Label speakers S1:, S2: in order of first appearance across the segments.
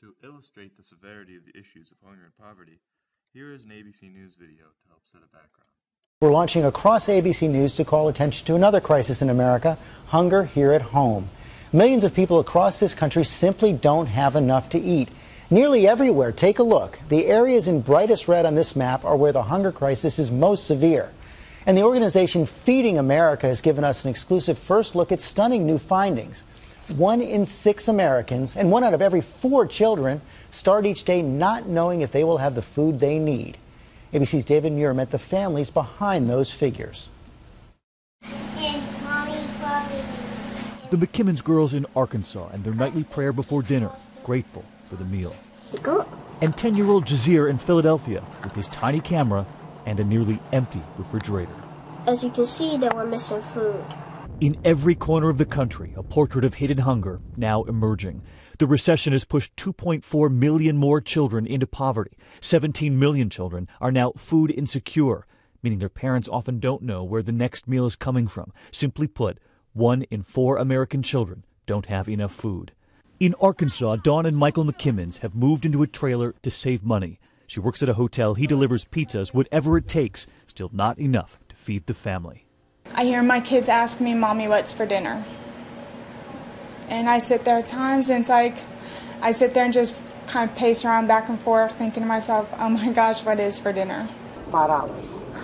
S1: To illustrate the severity of the issues of hunger and poverty, here is an ABC News video to help set a background.
S2: We're launching across ABC News to call attention to another crisis in America, hunger here at home. Millions of people across this country simply don't have enough to eat. Nearly everywhere, take a look. The areas in brightest red on this map are where the hunger crisis is most severe. And the organization Feeding America has given us an exclusive first look at stunning new findings. 1 in 6 Americans and 1 out of every 4 children start each day not knowing if they will have the food they need. ABC's David Muir met the families behind those figures.
S3: The McKimmons girls in Arkansas and their nightly prayer before dinner, grateful for the meal. And 10-year-old Jazeer in Philadelphia with his tiny camera and a nearly empty refrigerator.
S4: As you can see, that we're missing food.
S3: In every corner of the country, a portrait of hidden hunger now emerging. The recession has pushed 2.4 million more children into poverty. 17 million children are now food insecure, meaning their parents often don't know where the next meal is coming from. Simply put, 1 in 4 American children don't have enough food. In Arkansas, Dawn and Michael McKimmons have moved into a trailer to save money. She works at a hotel. He delivers pizzas, whatever it takes. Still not enough to feed the family.
S5: I hear my kids ask me, "Mommy, what's for dinner?" And I sit there at times, and it's like I sit there and just kind of pace around back and forth, thinking to myself, "Oh my gosh, what is for dinner?"
S4: $5.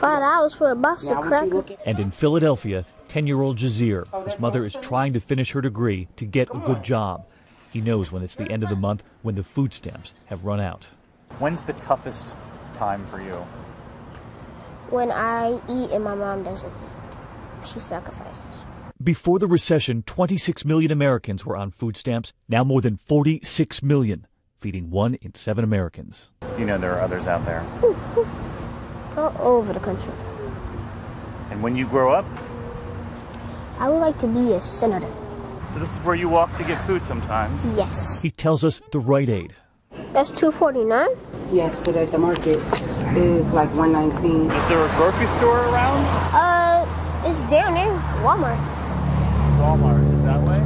S4: $5 for a box of crackers.
S3: And in Philadelphia, 10-year-old Jazeer, whose mother is trying to finish her degree to get a good job. He knows when it's the end of the month, when the food stamps have run out.
S6: When's the toughest time for you?
S4: When I eat and my mom doesn't. She sacrifices.
S3: Before the recession, 26 million Americans were on food stamps. Now more than 46 million, feeding 1 in 7 Americans.
S6: You know there are others out there.
S4: All over the country.
S6: And when you grow up?
S4: I would like to be a senator.
S6: So this is where you walk to get food sometimes?
S4: Yes.
S3: He tells us the Rite Aid.
S4: That's $2.49?
S7: Yes, but at the market is like $1.19.
S6: Is there a grocery store around?
S4: It's down there, Walmart.
S6: Walmart is that way?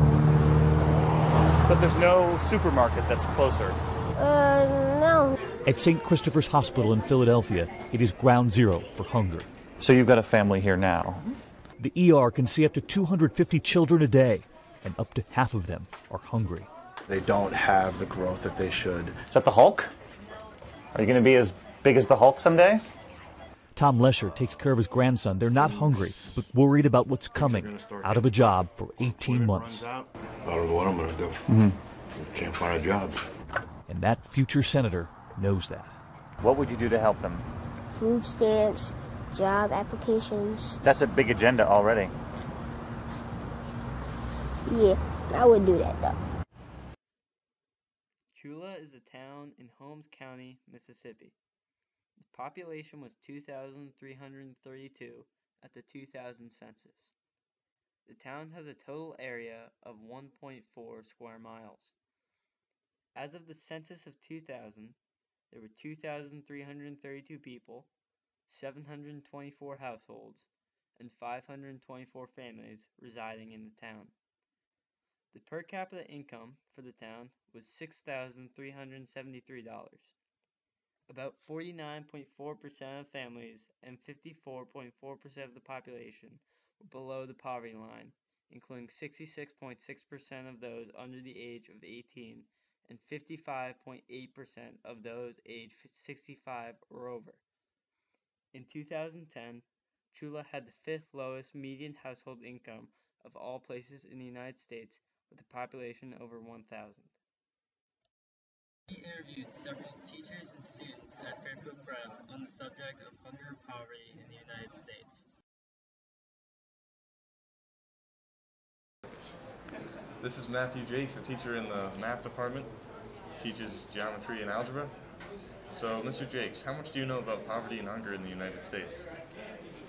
S6: But there's no supermarket that's closer.
S4: No.
S3: At St. Christopher's Hospital in Philadelphia, it is ground zero for hunger.
S6: So you've got a family here now?
S3: The ER can see up to 250 children a day, and up to half of them are hungry.
S8: They don't have the growth that they should.
S6: Is that the Hulk? Are you going to be as big as the Hulk someday?
S3: Tom Lesher takes care of his grandson. They're not hungry, but worried about what's coming. Out of a job for 18 months.
S8: I don't know what I'm going to do. Can't find a job.
S3: And that future senator knows that.
S6: What would you do to help them?
S4: Food stamps, job applications.
S6: That's a big agenda already.
S4: Yeah, I would do that though.
S9: Chula is a town in Holmes County, Mississippi. Its population was 2,332 at the 2000 census. The town has a total area of 1.4 square miles. As of the census of 2000, there were 2,332 people, 724 households, and 524 families residing in the town. The per capita income for the town was $6,373. About 49.4% of families and 54.4% of the population were below the poverty line, including 66.6% of those under the age of 18 and 55.8% of those aged 65 or over. In 2010, Chula had the 5th lowest median household income of all places in the United States, with a population over 1,000. We interviewed several teachers and students at Fairfield Prep on the subject of hunger and poverty in the United States.
S1: This is Matthew Jakes, a teacher in the math department. Teaches geometry and algebra. So, Mr. Jakes, how much do you know about poverty and hunger in the United States?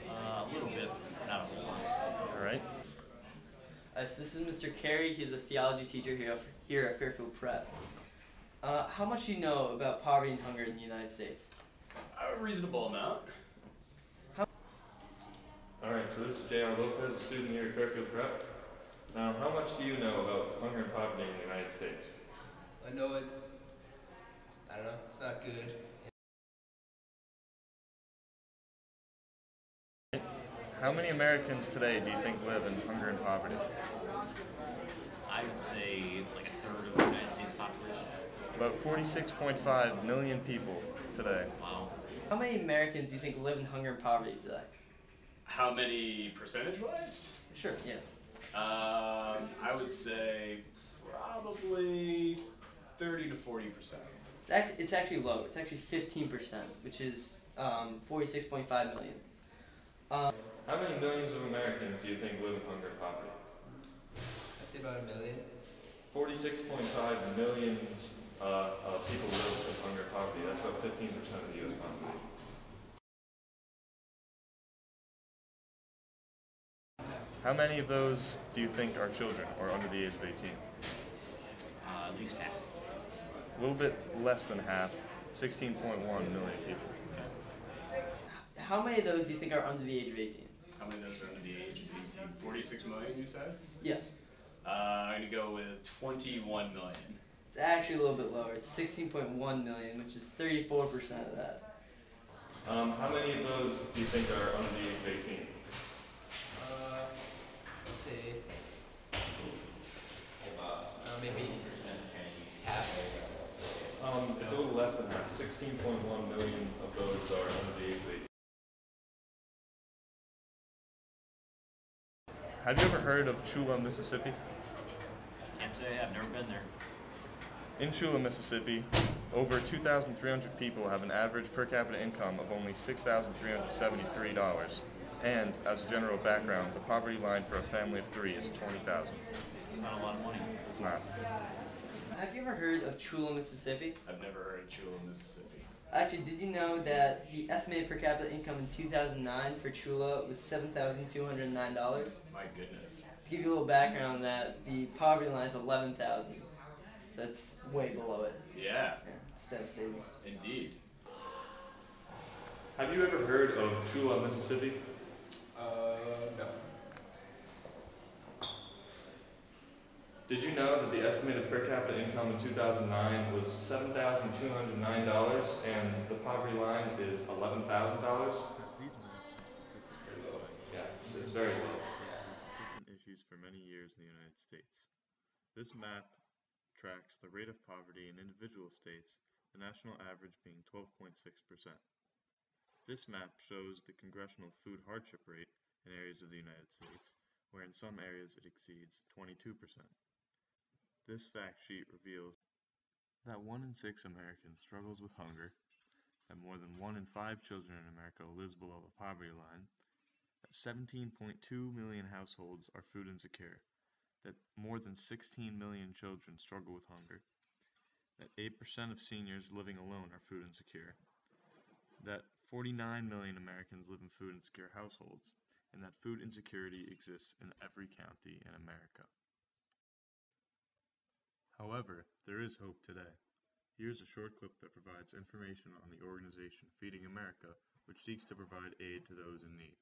S10: A little bit, not a whole lot.
S1: All right.
S9: This is Mr. Kery. He's a theology teacher here at Fairfield Prep. How much do you know about poverty and hunger in the United States?
S10: A reasonable amount.
S1: All right, so this is J.R. Lopez, a student here at Fairfield Prep. Now, how much do you know about hunger and poverty in the United States?
S11: I know it I don't know, it's not good.
S1: How many Americans today do you think live in hunger and poverty?
S10: I would say like a third of the United States population.
S1: About 46.5 million people today.
S10: Wow.
S9: How many Americans do you think live in hunger and poverty today?
S12: How many percentage-wise?
S9: Sure, yeah.
S12: I would say probably 30 to 40%.
S9: It's actually low. It's actually 15%, which is 46.5 million.
S1: How many millions of Americans do you think live in hunger and poverty?
S11: I'd say about 1 million.
S1: 46.5 millions of people live in hunger and poverty. That's about 15% of the U.S. population. How many of those do you think are children or under the age of 18?
S10: At least half.
S1: A little bit less than half, 16.1 million people.
S9: How many of those do you think are under the age of 18?
S12: How many of those are under the age of 18? 46 million, you said?
S9: Yes.
S12: I'm going to go with 21 million.
S9: It's actually a little bit lower. It's 16.1 million, which is 34% of that.
S1: How many of those do you think are under the age of 18?
S11: Let's say maybe half.
S1: It's a little less than half. 16.1 million of those are under the age of 18. Have you ever heard of Chula, Mississippi?
S10: Can't say I've never been there.
S1: In Chula, Mississippi, over 2,300 people have an average per capita income of only $6,373. And, as a general background, the poverty line for a family of 3 is $20,000.
S10: It's not a lot of money.
S1: It's not.
S9: Have you ever heard of Chula, Mississippi?
S12: I've never heard of Chula, Mississippi.
S9: Actually, did you know that the estimated per capita income in 2009 for Chula was $7,209?
S12: My goodness.
S9: To give you a little background on that, the poverty line is $11,000. So it's way below it.
S12: Yeah.
S9: It's devastating.
S12: Indeed.
S1: Have you ever heard of Chula, Mississippi?
S11: No.
S1: Did you know that the estimated per capita income in 2009 was $7,209 and the poverty line is $11,000? Yeah, it's very low. Issues for many years in the United States. This map tracks the rate of poverty in individual states, the national average being 12.6%. This map shows the congressional food hardship rate in areas of the United States, where in some areas it exceeds 22%. This fact sheet reveals that 1 in 6 Americans struggles with hunger, that more than 1 in 5 children in America lives below the poverty line, that 17.2 million households are food insecure, that more than 16 million children struggle with hunger, that 8% of seniors living alone are food insecure, that 49 million Americans live in food insecure households, and that food insecurity exists in every county in America. However, there is hope today. Here's a short clip that provides information on the organization Feeding America, which seeks to provide aid to those in need.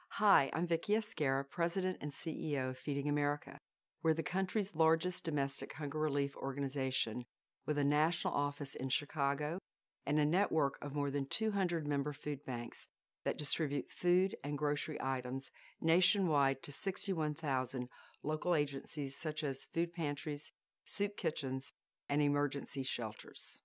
S13: Hi, I'm Vicki Escara, President and CEO of Feeding America. We're the country's largest domestic hunger relief organization with a national office in Chicago and a network of more than 200 member food banks that distribute food and grocery items nationwide to 61,000 local agencies such as food pantries, soup kitchens, and emergency shelters.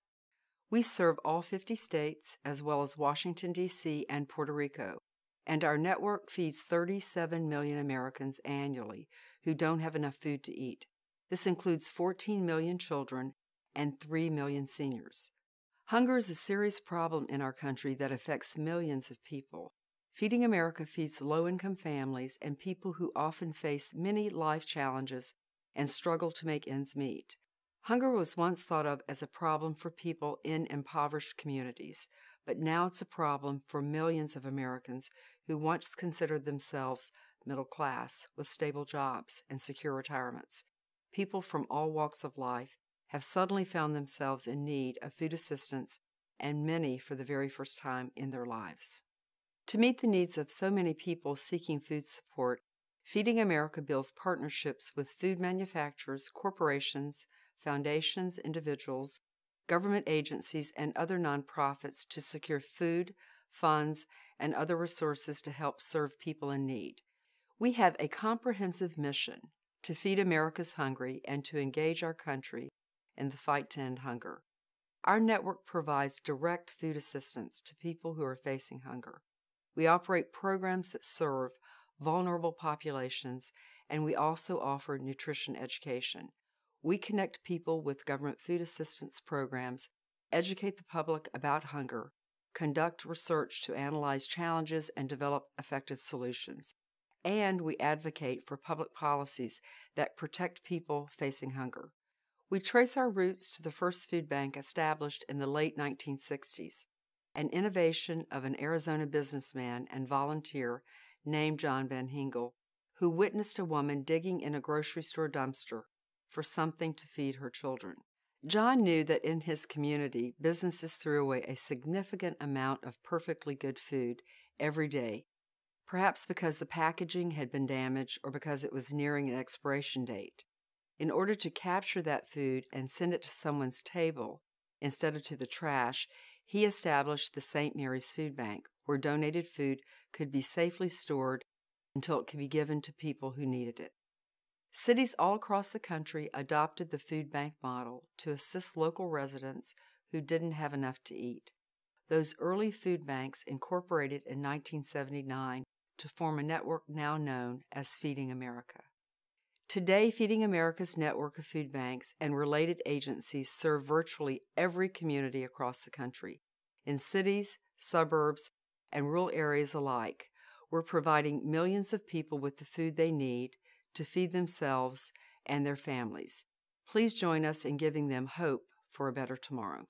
S13: We serve all 50 states as well as Washington, D.C. and Puerto Rico, and our network feeds 37 million Americans annually who don't have enough food to eat. This includes 14 million children and 3 million seniors. Hunger is a serious problem in our country that affects millions of people. Feeding America feeds low-income families and people who often face many life challenges and struggle to make ends meet. Hunger was once thought of as a problem for people in impoverished communities, but now it's a problem for millions of Americans who once considered themselves middle class with stable jobs and secure retirements. People from all walks of life have suddenly found themselves in need of food assistance, and many for the very first time in their lives. To meet the needs of so many people seeking food support, Feeding America builds partnerships with food manufacturers, corporations, foundations, individuals, government agencies, and other nonprofits to secure food, funds, and other resources to help serve people in need. We have a comprehensive mission to feed America's hungry and to engage our country in the fight to end hunger. Our network provides direct food assistance to people who are facing hunger. We operate programs that serve vulnerable populations, and we also offer nutrition education. We connect people with government food assistance programs, educate the public about hunger, conduct research to analyze challenges and develop effective solutions. And we advocate for public policies that protect people facing hunger. We trace our roots to the first food bank established in the late 1960s, an innovation of an Arizona businessman and volunteer named John Van Hingel, who witnessed a woman digging in a grocery store dumpster for something to feed her children. John knew that in his community, businesses threw away a significant amount of perfectly good food every day, perhaps because the packaging had been damaged or because it was nearing an expiration date. In order to capture that food and send it to someone's table instead of to the trash, he established the St. Mary's Food Bank, where donated food could be safely stored until it could be given to people who needed it. Cities all across the country adopted the food bank model to assist local residents who didn't have enough to eat. Those early food banks incorporated in 1979 to form a network now known as Feeding America. Today, Feeding America's network of food banks and related agencies serve virtually every community across the country. In cities, suburbs, and rural areas alike, we're providing millions of people with the food they need to feed themselves and their families. Please join us in giving them hope for a better tomorrow.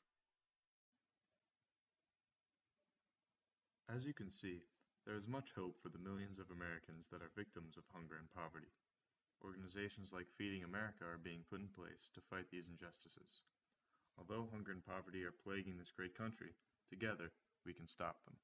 S1: As you can see, there is much hope for the millions of Americans that are victims of hunger and poverty. Organizations like Feeding America are being put in place to fight these injustices. Although hunger and poverty are plaguing this great country, together we can stop them.